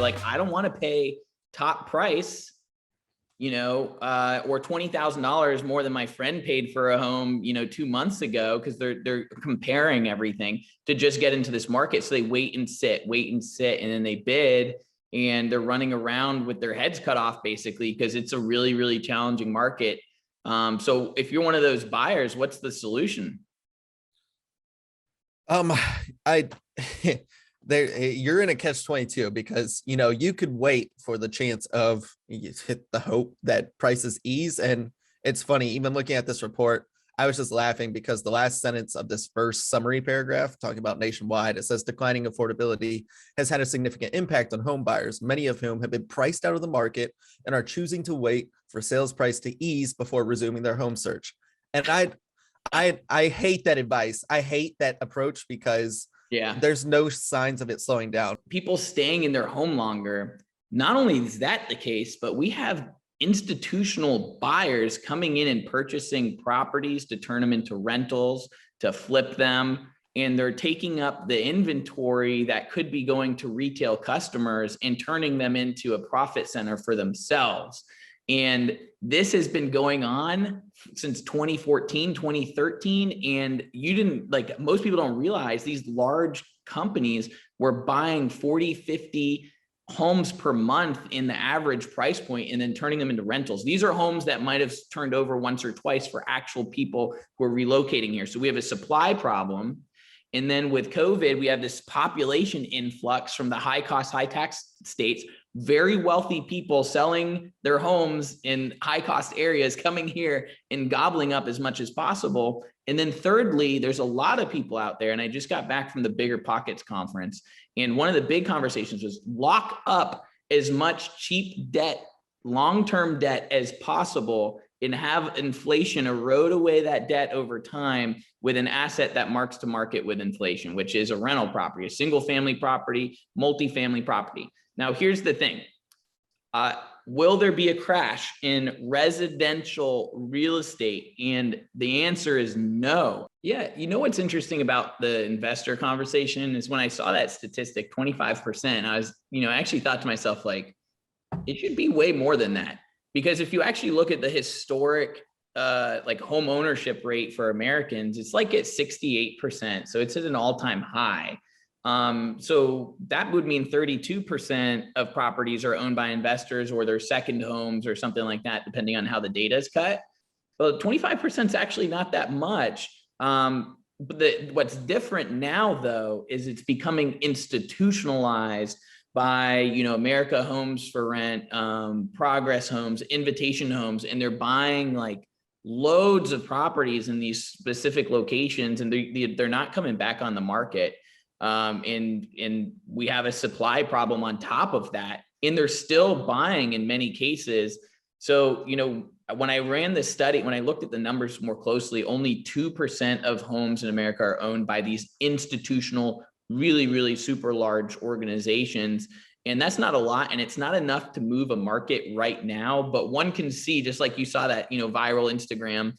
like, I don't want to pay top price, or $20,000 more than my friend paid for a home, 2 months ago, because they're comparing everything to just get into this market. So they wait and sit, and then they bid, and they're running around with their heads cut off, basically, because it's a really, really challenging market. So if you're one of those buyers, what's the solution? I you're in a catch-22 because you could wait for the chance of hit the hope that prices ease. And it's funny, even looking at this report, I was just laughing because the last sentence of this first summary paragraph talking about nationwide, it says declining affordability has had a significant impact on home buyers, many of whom have been priced out of the market and are choosing to wait for sales price to ease before resuming their home search. And I hate that advice. I hate that approach because there's no signs of it slowing down. People staying in their home longer. Not only is that the case, but we have institutional buyers coming in and purchasing properties to turn them into rentals, to flip them. And they're taking up the inventory that could be going to retail customers and turning them into a profit center for themselves. And this has been going on since 2014, 2013. And most people don't realize these large companies were buying 40, 50 homes per month in the average price point and then turning them into rentals. These are homes that might have turned over once or twice for actual people who are relocating here. So we have a supply problem. And then with COVID, we have this population influx from the high cost, high tax states, very wealthy people selling their homes in high cost areas, coming here and gobbling up as much as possible. And then thirdly, there's a lot of people out there, and I just got back from the Bigger Pockets conference, and one of the big conversations was lock up as much cheap debt, long-term debt as possible, and have inflation erode away that debt over time with an asset that marks to market with inflation, which is a rental property, a single family property, multifamily property. Now, here's the thing. Will there be a crash in residential real estate? And the answer is no. Yeah, what's interesting about the investor conversation is when I saw that statistic, 25%, I was, I actually thought to myself, like, it should be way more than that. Because if you actually look at the historic home ownership rate for Americans, it's like at 68%. So it's at an all-time high. So that would mean 32% of properties are owned by investors or their second homes or something like that, depending on how the data is cut. But 25% is actually not that much. But what's different now, though, is it's becoming institutionalized by, America Homes for Rent, Progress Homes, Invitation Homes, and they're buying like loads of properties in these specific locations, and they're not coming back on the market. And we have a supply problem on top of that, and they're still buying in many cases. So, when I ran this study, when I looked at the numbers more closely, only 2% of homes in America are owned by these institutional, really, really super large organizations. And that's not a lot, and it's not enough to move a market right now. But one can see, just like you saw that, viral Instagram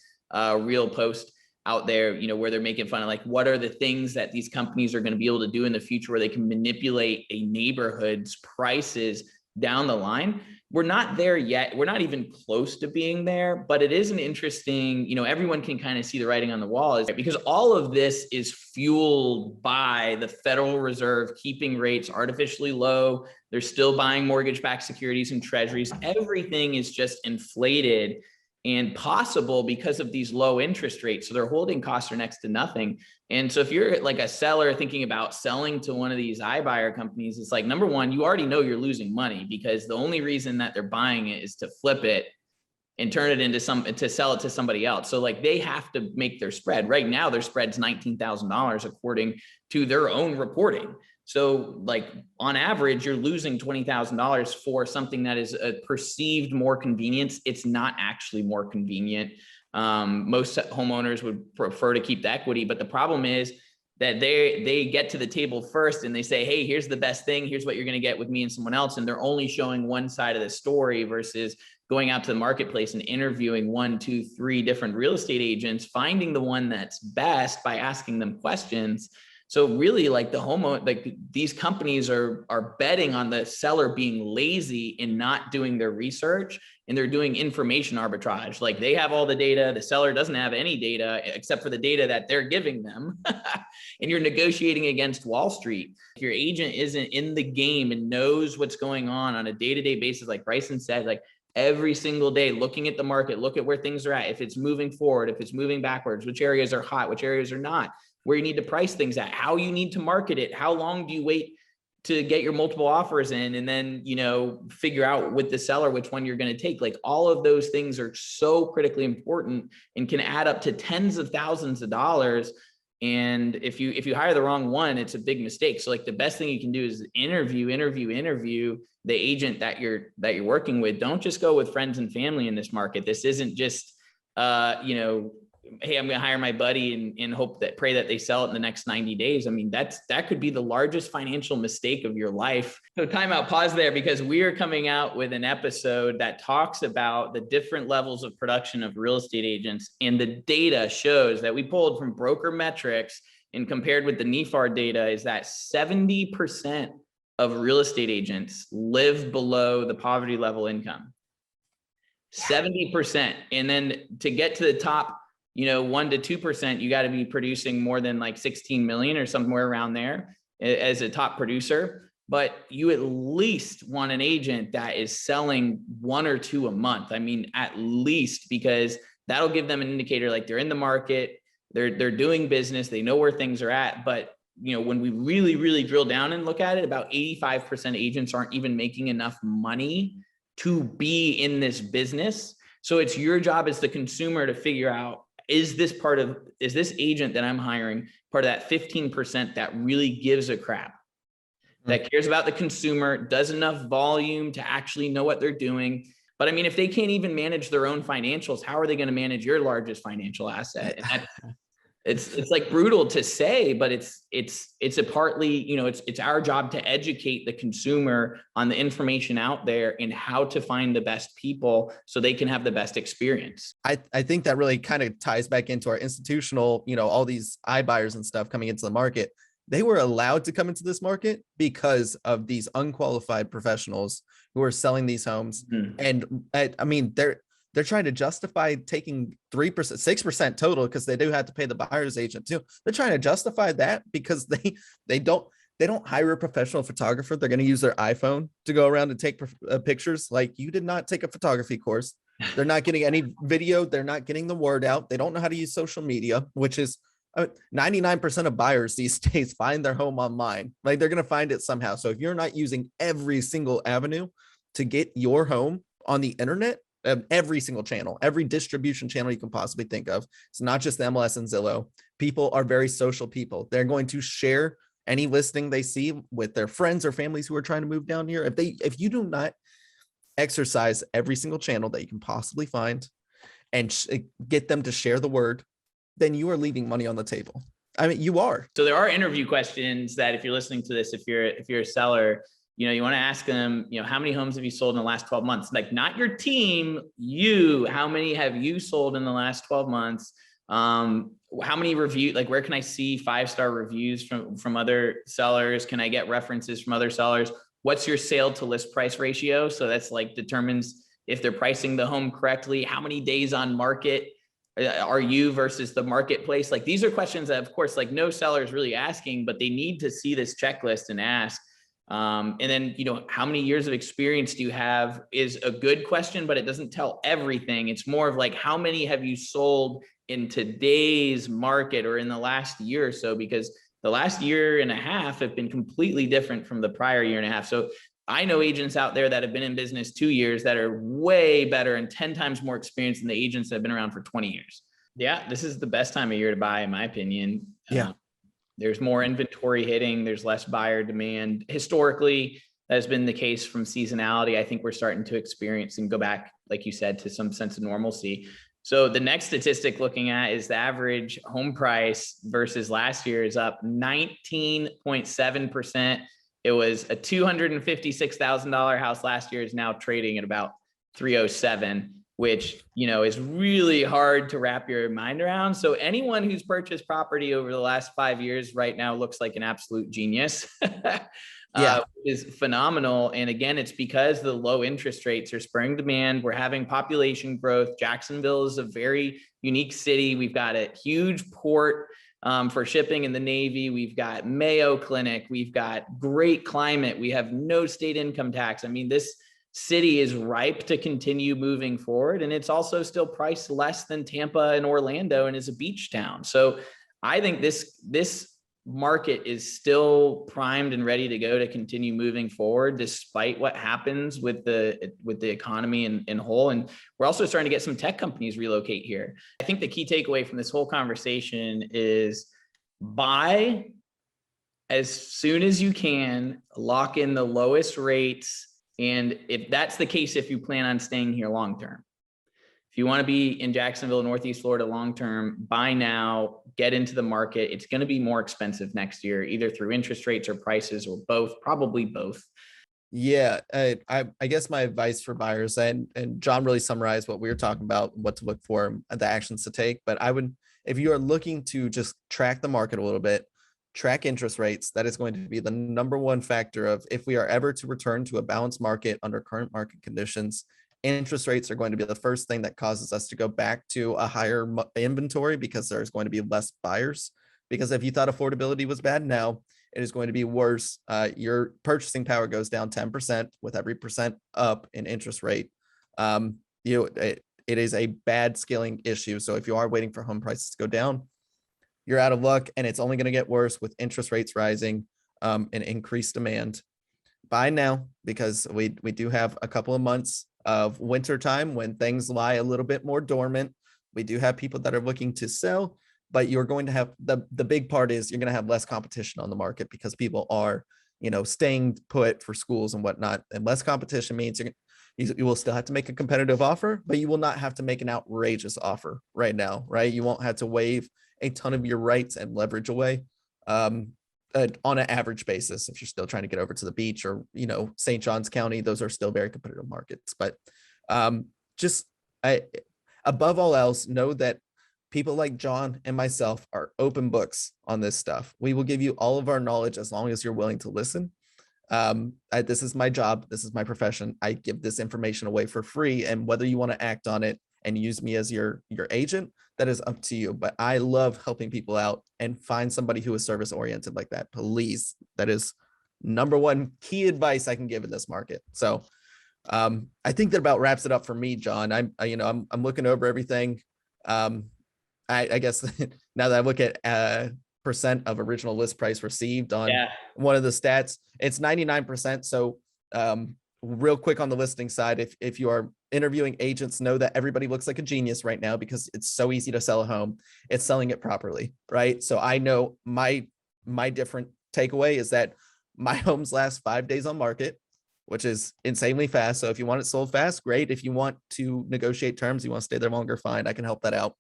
reel post out there, where they're making fun of like, what are the things that these companies are going to be able to do in the future where they can manipulate a neighborhood's prices down the line. We're not there yet. We're not even close to being there, but it is an interesting, everyone can kind of see the writing on the wall, is because all of this is fueled by the Federal Reserve keeping rates artificially low. They're still buying mortgage-backed securities and treasuries. Everything is just inflated and possible because of these low interest rates. So their holding costs are next to nothing. And so if you're like a seller thinking about selling to one of these iBuyer companies, it's like, number one, you already know you're losing money because the only reason that they're buying it is to flip it and turn it into to sell it to somebody else. So like they have to make their spread. Right now, their spread's $19,000 according to their own reporting. So like on average, you're losing $20,000 for something that is a perceived more convenience. It's not actually more convenient. Most homeowners would prefer to keep the equity, but the problem is that they get to the table first and they say, hey, here's the best thing. Here's what you're going to get with me and someone else. And they're only showing one side of the story versus going out to the marketplace and interviewing 1, 2, 3 different real estate agents, finding the one that's best by asking them questions. So really, like like these companies are betting on the seller being lazy and not doing their research, and they're doing information arbitrage. Like they have all the data, the seller doesn't have any data except for the data that they're giving them. And you're negotiating against Wall Street. If your agent isn't in the game and knows what's going on a day-to-day basis, like Bryson said, like every single day, looking at the market, look at where things are at, if it's moving forward, if it's moving backwards, which areas are hot, which areas are not, where you need to price things at, how you need to market it, how long do you wait to get your multiple offers in, and then, figure out with the seller which one you're going to take. Like all of those things are so critically important and can add up to tens of thousands of dollars. And if you hire the wrong one, it's a big mistake. So like the best thing you can do is interview the agent that you're working with. Don't just go with friends and family in this market. This isn't just hey, I'm going to hire my buddy and pray that they sell it in the next 90 days. I mean, that could be the largest financial mistake of your life. So timeout, pause there, because we are coming out with an episode that talks about the different levels of production of real estate agents. And the data shows that we pulled from broker metrics and compared with the NEFAR data is that 70% of real estate agents live below the poverty level income. 70%. And then to get to the top 1 to 2%, you got to be producing more than like 16 million or somewhere around there as a top producer. But you at least want an agent that is selling 1 or 2 a month. I mean, at least, because that'll give them an indicator, like they're in the market, they're doing business, they know where things are at. But when we really, really drill down and look at it, about 85% of agents aren't even making enough money to be in this business. So it's your job as the consumer to figure out, is this agent that I'm hiring part of that 15% that really gives a crap, that cares about the consumer, does enough volume to actually know what they're doing? But I mean, if they can't even manage their own financials, how are they going to manage your largest financial asset? And it's like brutal to say, but it's a partly, it's our job to educate the consumer on the information out there and how to find the best people so they can have the best experience. I think that really kind of ties back into our institutional, all these iBuyers and stuff coming into the market. They were allowed to come into this market because of these unqualified professionals who are selling these homes. Mm-hmm. And I mean, they're trying to justify taking 3%, 6% total, because they do have to pay the buyer's agent too. They're trying to justify that because they don't hire a professional photographer. They're going to use their iPhone to go around and take pictures. Like, you did not take a photography course. They're not getting any video. They're not getting the word out. They don't know how to use social media, which is 99% of buyers these days find their home online. Like, they're going to find it somehow. So if you're not using every single avenue to get your home on the internet, every single channel, every distribution channel you can possibly think of. It's not just MLS and Zillow. People are very social people. They're going to share any listing they see with their friends or families who are trying to move down here. If you do not exercise every single channel that you can possibly find and get them to share the word, then you are leaving money on the table. I mean, you are. So there are interview questions that if you're listening to this, if you're a seller, you want to ask them, how many homes have you sold in the last 12 months? Like, not your team, how many have you sold in the last 12 months? How many reviews, like, where can I see 5-star reviews from other sellers? Can I get references from other sellers? What's your sale to list price ratio? So that's like determines if they're pricing the home correctly. How many days on market are you versus the marketplace? Like, these are questions that, of course, like, no seller is really asking, but they need to see this checklist and ask. And then, how many years of experience do you have is a good question, but it doesn't tell everything. It's more of like, how many have you sold in today's market or in the last year or so? Because the last year and a half have been completely different from the prior year and a half. So I know agents out there that have been in business 2 years that are way better and 10 times more experienced than the agents that have been around for 20 years. Yeah, this is the best time of year to buy, in my opinion. Yeah. There's more inventory hitting. There's less buyer demand. Historically, that has been the case from seasonality. I think we're starting to experience and go back, like you said, to some sense of normalcy. So the next statistic looking at is the average home price versus last year is up 19.7%. It was a $256,000 house last year, is now trading at about 307. which, you know, is really hard to wrap your mind around. So anyone who's purchased property over the last 5 years right now looks like an absolute genius. Yeah. Is phenomenal. And again, it's because the low interest rates are spurring demand. We're having population growth. Jacksonville is a very unique city. We've got a huge port for shipping in the Navy. We've got Mayo Clinic. We've got great climate. We have no state income tax. I mean, this city is ripe to continue moving forward. And it's also still priced less than Tampa and Orlando and is a beach town. So I think this market is still primed and ready to go to continue moving forward, despite what happens with the economy in whole. And we're also starting to get some tech companies relocate here. I think the key takeaway from this whole conversation is buy as soon as you can, lock in the lowest rates. And if that's the case, if you plan on staying here long-term, if you want to be in Jacksonville, Northeast Florida long-term, buy now, get into the market. It's going to be more expensive next year, either through interest rates or prices or both, probably both. Yeah, I guess my advice for buyers, and John really summarized what we were talking about, what to look for, the actions to take. But I would, if you are looking to just track the market a little bit, track interest rates. That is going to be the number one factor of if we are ever to return to a balanced market under current market conditions. Interest rates are going to be the first thing that causes us to go back to a higher inventory because there's going to be less buyers. Because if you thought affordability was bad now, it is going to be worse. Your purchasing power goes down 10% with every percent up in interest rate. It is a bad scaling issue. So if you are waiting for home prices to go down, you're out of luck, and it's only going to get worse with interest rates rising and increased demand. Buy now, because we do have a couple of months of winter time when things lie a little bit more dormant. We do have people that are looking to sell, but you're going to have the big part is you're going to have less competition on the market because people are, staying put for schools and whatnot. And less competition means you will still have to make a competitive offer, but you will not have to make an outrageous offer right now, right? You won't have to waive a ton of your rights and leverage away on an average basis. If you're still trying to get over to the beach or, St. Johns County, those are still very competitive markets. But above all else, know that people like John and myself are open books on this stuff. We will give you all of our knowledge as long as you're willing to listen. This is my job. This is my profession. I give this information away for free. And whether you want to act on it and use me as your agent, that is up to you. But I love helping people out, and find somebody who is service oriented like that. Please. That is number one key advice I can give in this market. So I think that about wraps it up for me, John. I'm looking over everything. I guess now that I look at percent of original list price received on one of the stats, it's 99%. So real quick on the listing side, if you are interviewing agents, know that everybody looks like a genius right now because it's so easy to sell a home. It's selling it properly, right? So I know my different takeaway is that my homes last 5 days on market, which is insanely fast. So if you want it sold fast, great. If you want to negotiate terms, you want to stay there longer, fine, I can help that out.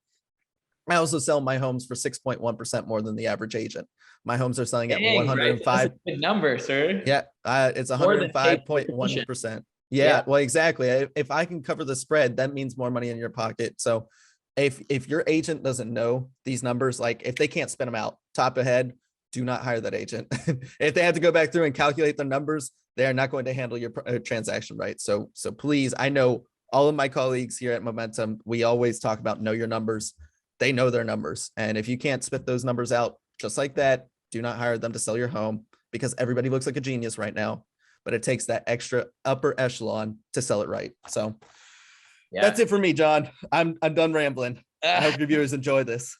I also sell my homes for 6.1% more than the average agent. My homes are selling at 105. Right? That's a good number, sir. Yeah, it's 105.1%. Yeah, well, exactly. If I can cover the spread, that means more money in your pocket. So if your agent doesn't know these numbers, like if they can't spin them out top of head, do not hire that agent. If they have to go back through and calculate the numbers, they are not going to handle your transaction right. So please, I know all of my colleagues here at Momentum, we always talk about know your numbers. They know their numbers. And if you can't spit those numbers out just like that, do not hire them to sell your home, because everybody looks like a genius right now, but it takes that extra upper echelon to sell it right. So that's it for me, John. I'm done rambling. I hope your viewers enjoy this.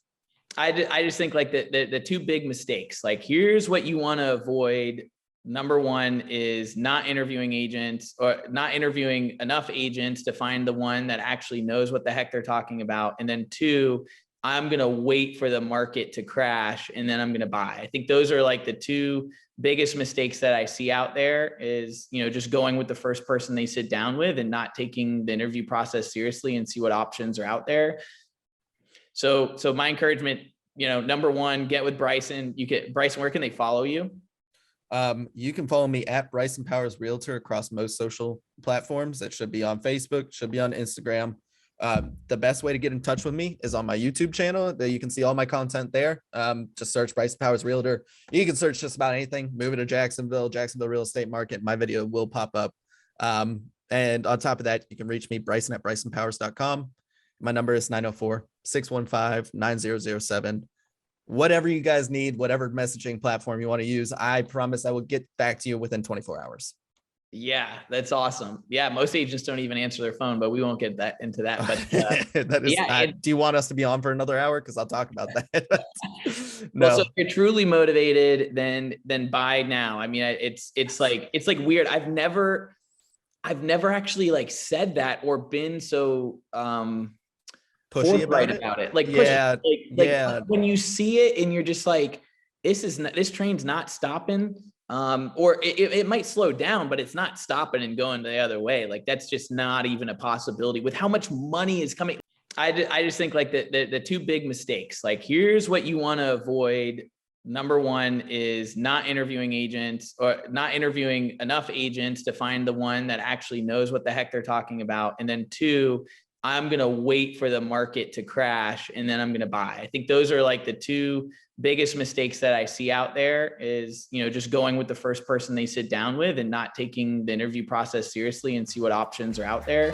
I just think like the two big mistakes, like here's what you want to avoid. Number one is not interviewing agents, or not interviewing enough agents to find the one that actually knows what the heck they're talking about. And then two, I'm going to wait for the market to crash and then I'm going to buy. I think those are like the two biggest mistakes that I see out there is, just going with the first person they sit down with and not taking the interview process seriously and see what options are out there. So my encouragement, number one, get with Bryson. Bryson, where can they follow you? You can follow me at Bryson Powers Realtor across most social platforms. It should be on Facebook, should be on Instagram. The best way to get in touch with me is on my YouTube channel. That you can see all my content there. Just search Bryson Powers Realtor. You can search just about anything. Moving to Jacksonville real estate market. My video will pop up. And on top of that, you can reach me, Bryson at brysonpowers.com. My number is 904-615-9007. Whatever you guys need, whatever messaging platform you want to use, I promise I will get back to you within 24 hours. Yeah, that's awesome. Yeah, most agents don't even answer their phone, but we won't get into that. But that is, yeah, do you want us to be on for another hour? Because I'll talk about that. No. Well, so if you're truly motivated, then buy now. I mean, it's like weird. I've never actually like said that or been so pushy about it. Like, yeah, like when you see it and you're just like, this train's not stopping. Or it might slow down, but it's not stopping and going the other way. Like, that's just not even a possibility with how much money is coming. I just think like the two big mistakes, like, here's what you want to avoid. Number one is not interviewing agents, or not interviewing enough agents to find the one that actually knows what the heck they're talking about. And then two, I'm going to wait for the market to crash and then I'm going to buy. I think those are like the two biggest mistakes that I see out there is, just going with the first person they sit down with and not taking the interview process seriously and see what options are out there.